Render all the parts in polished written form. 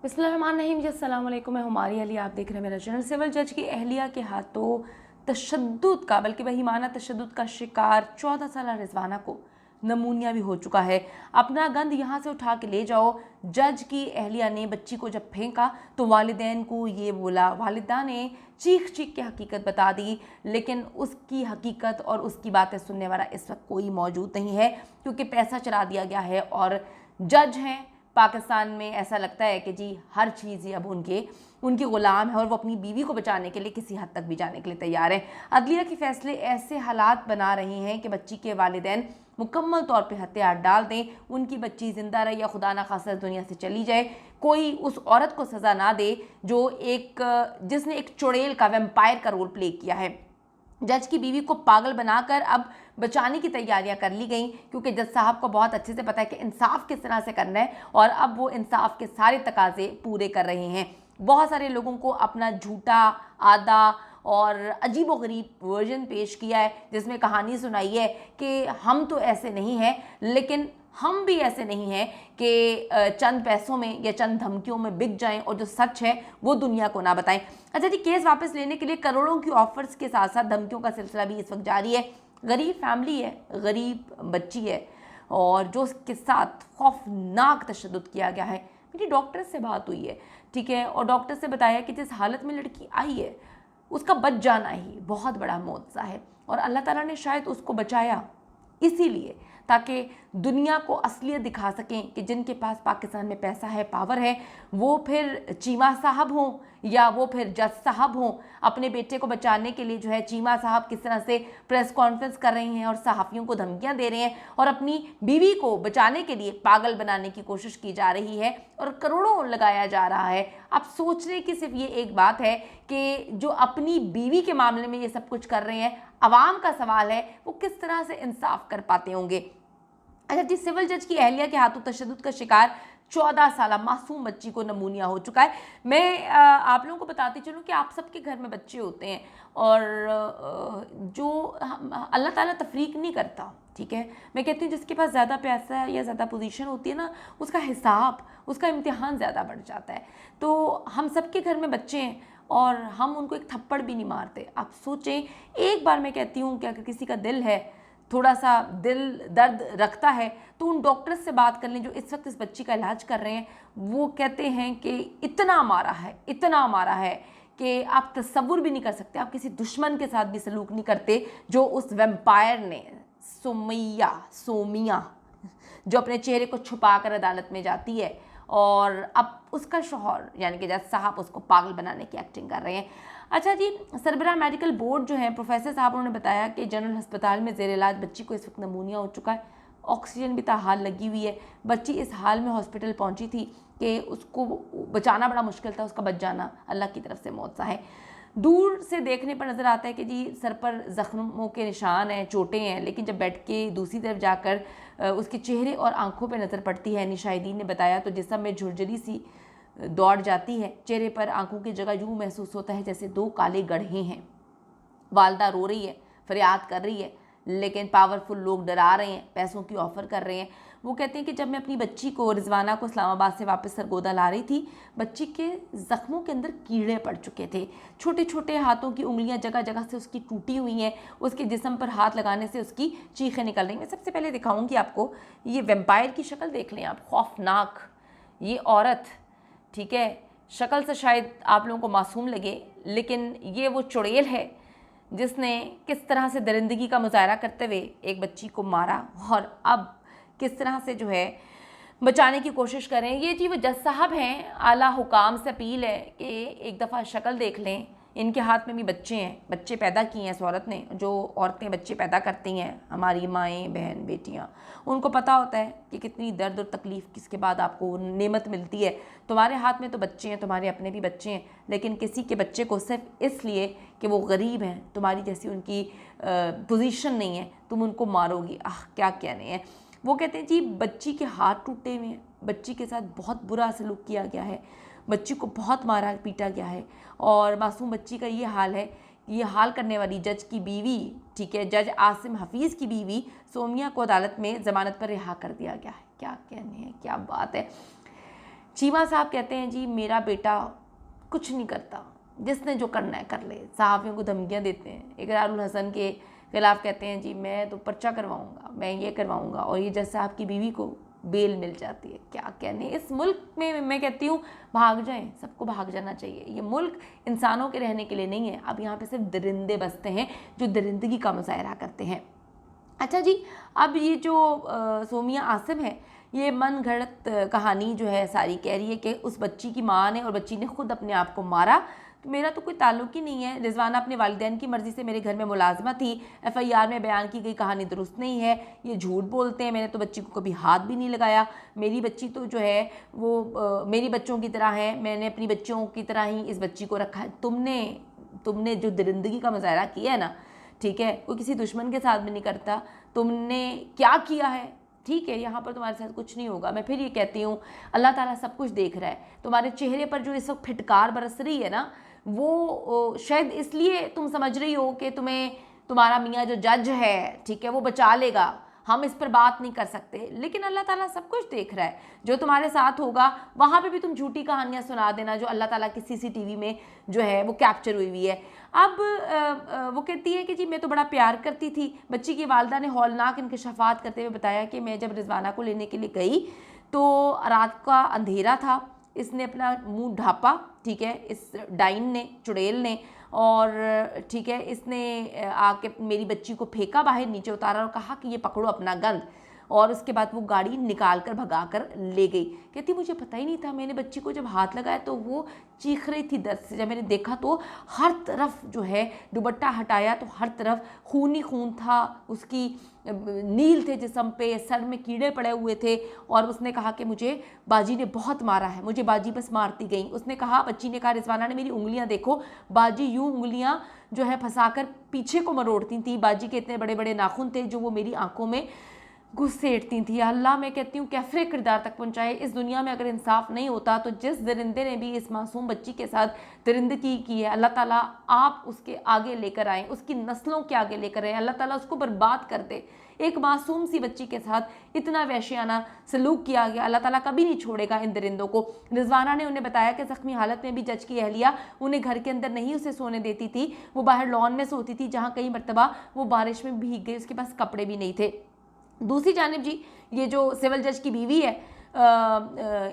बिस्मिल्लाहिर्रहमानिर्रहीम जी, अस्सलाम वालेकुम। मैं हुमारी अली, आप देख रहे हैं मेरा चैनल। सिविल जज की अहलिया के हाथों तशद्दुद का, बल्कि वहीमाना तशद्दुद का शिकार 14 साल रिजवाना को नमूनिया भी हो चुका है। अपना गंद यहाँ से उठा के ले जाओ। जज की अहलिया ने बच्ची को जब फेंका तो वालिदैन को ये बोला, वालिदा ने चीख चीख के हकीकत बता दी, लेकिन उसकी हकीकत और उसकी बातें सुनने वाला इस वक्त कोई मौजूद नहीं है, क्योंकि पैसा चला दिया गया है। और जज हैं पाकिस्तान में, ऐसा लगता है कि जी हर चीज़ ही अब उनकी ग़ुलाम है और वो अपनी बीवी को बचाने के लिए किसी हद तक भी जाने के लिए तैयार हैं। अदलिया के फैसले ऐसे हालात बना रहे हैं कि बच्ची के वालिदैन मुकम्मल तौर पे हथियार डाल दें, उनकी बच्ची ज़िंदा रहे या खुदा ना खास्ता दुनिया से चली जाए, कोई उस औरत को सज़ा ना दे जिसने एक चुड़ैल का, वैम्पायर का रोल प्ले किया है। जज की बीवी को पागल बनाकर अब बचाने की तैयारियां कर ली गई, क्योंकि जज साहब को बहुत अच्छे से पता है कि इंसाफ किस तरह से करना है, और अब वो इंसाफ के सारे तकाजे पूरे कर रहे हैं। बहुत सारे लोगों को अपना झूठा, आधा और अजीबोगरीब वर्जन पेश किया है, जिसमें कहानी सुनाई है कि हम तो ऐसे नहीं हैं, लेकिन हम भी ऐसे नहीं हैं कि चंद पैसों में या चंद धमकियों में बिक जाएं और जो सच है वो दुनिया को ना बताएं। अच्छा जी, केस वापस लेने के लिए करोड़ों की ऑफर्स के साथ साथ धमकियों का सिलसिला भी इस वक्त जारी है। गरीब फैमिली है, गरीब बच्ची है, और जो उसके साथ खौफनाक तशद्दुद किया गया है। मेरी डॉक्टर से बात हुई है, ठीक है, और डॉक्टर से बताया कि जिस हालत में लड़की आई है उसका बच जाना ही बहुत बड़ा मौजज़ा है, और अल्लाह ताला ने शायद उसको बचाया इसीलिए ताकि दुनिया को असलियत दिखा सकें कि जिनके पास पाकिस्तान में पैसा है, पावर है, वो फिर चीमा साहब हों या वो फिर जज साहब हों। अपने बेटे को बचाने के लिए जो है चीमा साहब किस तरह से प्रेस कॉन्फ्रेंस कर रहे हैं और सहाफ़ियों को धमकियां दे रहे हैं, और अपनी बीवी को बचाने के लिए पागल बनाने की कोशिश की जा रही है और करोड़ों लगाया जा रहा है। अब सोचने की सिर्फ ये एक बात है कि जो अपनी बीवी के मामले में ये सब कुछ कर रहे हैं, अवाम का सवाल है वो किस तरह से इंसाफ कर पाते होंगे। अच्छा जी, सिविल जज की अहलिया के हाथों तशद्दुद का शिकार 14 साल मासूम बच्ची को नमूनिया हो चुका है। मैं आप लोगों को बताती चलूँ कि आप सबके घर में बच्चे होते हैं, और जो अल्लाह ताला तफरीक नहीं करता, ठीक है। मैं कहती हूँ जिसके पास ज़्यादा पैसा या ज़्यादा पोजीशन होती है ना, उसका हिसाब, उसका इम्तिहान ज़्यादा बढ़ जाता है। तो हम सबके घर में बच्चे हैं और हम उनको एक थप्पड़ भी नहीं मारते। आप सोचें, एक बार मैं कहती हूँ कि अगर किसी का दिल है, थोड़ा सा दिल दर्द रखता है, तो उन डॉक्टर्स से बात कर लें जो इस वक्त इस बच्ची का इलाज कर रहे हैं। वो कहते हैं कि इतना मारा है, इतना मारा है कि आप तसव्वुर भी नहीं कर सकते। आप किसी दुश्मन के साथ भी सलूक नहीं करते जो उस वैम्पायर ने, सोमिया जो अपने चेहरे को छुपा कर अदालत में जाती है, और अब उसका शौहर यानी कि जज साहब उसको पागल बनाने की एक्टिंग कर रहे हैं। अच्छा जी, सरबराह मेडिकल बोर्ड जो है प्रोफेसर साहब, उन्होंने बताया कि जनरल अस्पताल में ज़ेर इलाज बच्ची को इस वक्त नमूनिया हो चुका है, ऑक्सीजन भी ताहाल लगी हुई है। बच्ची इस हाल में हॉस्पिटल पहुंची थी कि उसको बचाना बड़ा मुश्किल था, उसका बच जाना अल्लाह की तरफ से मौजज़ा है। दूर से देखने पर नज़र आता है कि जी सर पर ज़ख्मों के निशान हैं, चोटें हैं, लेकिन जब बैठ के दूसरी तरफ जाकर उसके चेहरे और आंखों पे नज़र पड़ती है, निशाहिदीन ने बताया, तो जिस्म में झुरझुरी सी दौड़ जाती है। चेहरे पर, आंखों की जगह यूँ महसूस होता है जैसे दो काले गड्ढे हैं। वालदा रो रही है, फरियाद कर रही है, लेकिन पावरफुल लोग डरा रहे हैं, पैसों की ऑफ़र कर रहे हैं। वो कहते हैं कि जब मैं अपनी बच्ची को, रिजवाना को, इस्लामाबाद से वापस सरगोदा ला रही थी, बच्ची के ज़ख्मों के अंदर कीड़े पड़ चुके थे। छोटे छोटे हाथों की उंगलियां जगह जगह से उसकी टूटी हुई हैं। उसके जिस्म पर हाथ लगाने से उसकी चीखें निकल रही हैं। मैं सबसे पहले दिखाऊंगी आपको, ये वैम्पायर की शक्ल देख लें आप, खौफनाक ये औरत, ठीक है। शक्ल से शायद आप लोगों को मासूम लगे, लेकिन ये वो चुड़ैल है जिसने किस तरह से दरिंदगी का मुजाहरा करते हुए एक बच्ची को मारा, और अब किस तरह से जो है बचाने की कोशिश करें। ये जी वो जज साहब हैं, आला हुकाम से अपील है कि एक दफ़ा शक्ल देख लें। इनके हाथ में भी बच्चे हैं, बच्चे पैदा किए हैं इस औरत ने। जो औरतें बच्चे पैदा करती हैं, हमारी माएँ, बहन, बेटियाँ, उनको पता होता है कि कितनी दर्द और तकलीफ़ किसके बाद आपको नेमत मिलती है। तुम्हारे हाथ में तो बच्चे हैं, तुम्हारे अपने भी बच्चे हैं, लेकिन किसी के बच्चे को सिर्फ इसलिए कि वो गरीब हैं, तुम्हारी जैसी उनकी पोजीशन नहीं है, तुम उनको मारोगी। क्या कहने हैं। वो कहते हैं जी बच्ची के हाथ टूटे हुए हैं, बच्ची के साथ बहुत बुरा सलूक किया गया है, बच्ची को बहुत मारा पीटा गया है, और मासूम बच्ची का ये हाल है। ये हाल करने वाली जज की बीवी, ठीक है, जज आसिम हफीज़ की बीवी सोमिया को अदालत में ज़मानत पर रिहा कर दिया गया है। क्या कहने हैं, क्या बात है। चीमा साहब कहते हैं जी मेरा बेटा कुछ नहीं करता, जिसने जो करना है कर ले। सहाफ़ियों को धमकियाँ देते हैं। इकरारुल हसन के खिलाफ कहते हैं जी मैं तो पर्चा करवाऊँगा, मैं ये करवाऊँगा, और ये जज साहब की बीवी को बेल मिल जाती है। क्या कहने, इस मुल्क में मैं कहती हूँ भाग जाएं, सबको भाग जाना चाहिए। ये मुल्क इंसानों के रहने के लिए नहीं है। अब यहाँ पे सिर्फ दरिंदे बसते हैं जो दरिंदगी का मुजाहरा करते हैं। अच्छा जी, अब ये जो सोमिया आसिम है, ये मन घड़त कहानी जो है सारी कह रही है कि उस बच्ची की माँ ने और बच्ची ने खुद अपने आप को मारा। तो मेरा तो कोई ताल्लुक ही नहीं है। रिजवाना अपने वालिदैन की मर्ज़ी से मेरे घर में मुलाजमा थी। FIR में बयान की गई कहानी दुरुस्त नहीं है, ये झूठ बोलते हैं। मैंने तो बच्ची को कभी हाथ भी नहीं लगाया। मेरी बच्ची तो जो है वो मेरी बच्चों की तरह है, मैंने अपनी बच्चों की तरह ही इस बच्ची को रखा है। तुमने जो दरिंदगी का मुजाहरा किया है ना, ठीक है, कोई किसी दुश्मन के साथ भी नहीं करता। तुमने क्या किया है, ठीक है, यहाँ पर तुम्हारे साथ कुछ नहीं होगा। मैं फिर ये कहती हूँ अल्लाह ताला सब कुछ देख रहा है। तुम्हारे चेहरे पर जो इस वक्त फिटकार बरस रही है ना, वो शायद इसलिए तुम समझ रही हो कि तुम्हारा मियाँ जो जज है, ठीक है, वो बचा लेगा। हम इस पर बात नहीं कर सकते, लेकिन अल्लाह ताला सब कुछ देख रहा है। जो तुम्हारे साथ होगा वहाँ पे भी तुम झूठी कहानियाँ सुना देना जो अल्लाह ताला की CCTV में जो है वो कैप्चर हुई है। अब वो कहती है कि जी मैं तो बड़ा प्यार करती थी। बच्ची की वालदा ने हौलनाक इंकशाफात करते हुए बताया कि मैं जब रिजवाना को लेने के लिए गई तो रात का अंधेरा था, इसने अपना मुंह ढापा, ठीक है, इस डाइन ने, चुड़ैल ने, और ठीक है, इसने आके मेरी बच्ची को फेंका बाहर, नीचे उतारा और कहा कि ये पकड़ो अपना गंद, और उसके बाद वो गाड़ी निकाल कर भगा कर ले गई। कहती मुझे पता ही नहीं था, मैंने बच्ची को जब हाथ लगाया तो वो चीख रही थी दर्द से। जब मैंने देखा तो हर तरफ जो है दुपट्टा हटाया तो हर तरफ खून ही खून था, उसकी नील थे जिस्म पे, सर में कीड़े पड़े हुए थे। और उसने कहा कि मुझे बाजी ने बहुत मारा है, मुझे बाजी बस मारती गई। उसने कहा, बच्ची ने कहा, रिजवाना ने मेरी उंगलियां देखो, बाजी यूं उंगलियां जो है फंसाकर पीछे को मरोड़ती थी। बाजी के इतने बड़े बड़े नाखून थे जो वो मेरी आंखों में घुसेड़ती थी। अल्लाह, मैं कहती हूँ कैफरे किरदार तक पहुँचाए। इस दुनिया में अगर इंसाफ नहीं होता तो जिस दरिंदे ने भी इस मासूम बच्ची के साथ दरिंदगी की है, अल्लाह ताला आप उसके आगे लेकर आएँ, उसकी नस्लों के आगे लेकर आएँ, अल्लाह ताला उसको बर्बाद कर दे। एक मासूम सी बच्ची के साथ इतना वहशियाना सलूक किया गया, अल्लाह ताला कभी नहीं छोड़ेगा इन दरिंदों को। रिजवाना ने उन्हें बताया कि ज़ख्मी हालत में भी जज की अहलिया उन्हें घर के अंदर नहीं उसे सोने देती थी, वो बाहर लॉन में सोती थी, जहाँ कई मरतबा वो बारिश में भीग गई, उसके पास कपड़े भी नहीं थे। दूसरी जानिब जी, ये जो सिविल जज की बीवी है,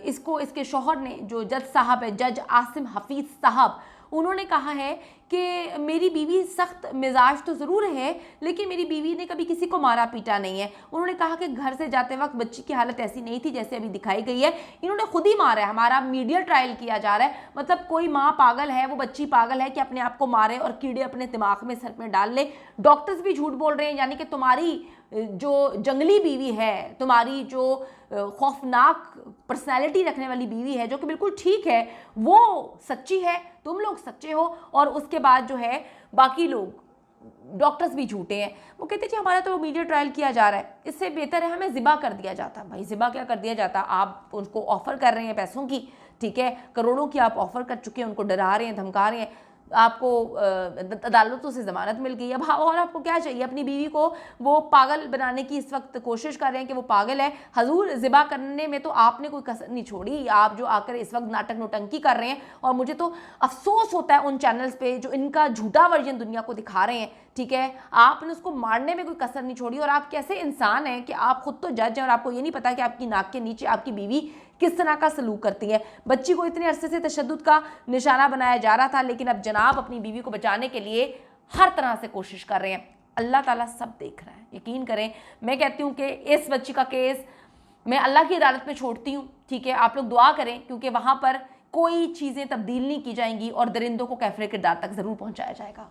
इसको इसके शौहर ने, जो जज साहब है, जज आसिम हफीज़ साहब, उन्होंने कहा है कि मेरी बीवी सख्त मिजाज तो ज़रूर है, लेकिन मेरी बीवी ने कभी किसी को मारा पीटा नहीं है। उन्होंने कहा कि घर से जाते वक्त बच्ची की हालत ऐसी नहीं थी जैसे अभी दिखाई गई है, इन्होंने खुद ही मारा है। हमारा मीडिया ट्रायल किया जा रहा है, मतलब कोई माँ पागल है, वो बच्ची पागल है कि अपने आप को मारे और कीड़े अपने दिमाग में, सर में डाल ले। डॉक्टर्स भी झूठ बोल रहे हैं, यानी कि तुम्हारी जो जंगली बीवी है, तुम्हारी जो खौफनाक पर्सनैलिटी रखने वाली बीवी है, जो कि बिल्कुल ठीक है, वो सच्ची है, तुम लोग सच्चे हो, और उसके बाद जो है बाकी लोग डॉक्टर्स भी झूठे हैं। वो कहते जी हमारा तो मीडिया ट्रायल किया जा रहा है, इससे बेहतर है हमें ज़िबा कर दिया जाता। भाई ज़िबा क्या कर दिया जाता, आप उनको ऑफ़र कर रहे हैं पैसों की, ठीक है, करोड़ों की आप ऑफ़र कर चुके हैं, उनको डरा रहे हैं, धमका रहे हैं, आपको अदालतों से ज़मानत मिल गई। अब और आपको क्या चाहिए? अपनी बीवी को वो पागल बनाने की इस वक्त कोशिश कर रहे हैं कि वो पागल है। हजूर, ज़िबा करने में तो आपने कोई कसर नहीं छोड़ी, आप जो आकर इस वक्त नाटक नोटंकी कर रहे हैं। और मुझे तो अफसोस होता है उन चैनल्स पे जो इनका झूठा वर्जन दुनिया को दिखा रहे हैं, ठीक है, आपने उसको मारने में कोई कसर नहीं छोड़ी। और आप कैसे इंसान हैं कि आप खुद तो जज हैं और आपको ये नहीं पता कि आपकी नाक के नीचे आपकी बीवी किस तरह का सलूक करती है। बच्ची को इतने अरसे से तशद्दुद का निशाना बनाया जा रहा था, लेकिन अब जनाब अपनी बीवी को बचाने के लिए हर तरह से कोशिश कर रहे हैं। अल्लाह ताला सब देख रहा है, यकीन करें। मैं कहती हूँ कि इस बच्ची का केस मैं अल्लाह की अदालत में छोड़ती हूँ, ठीक है, आप लोग दुआ करें, क्योंकि वहाँ पर कोई चीज़ें तब्दील नहीं की जाएंगी और दरिंदों को कैफरे किरदार तक ज़रूर पहुँचाया जाएगा।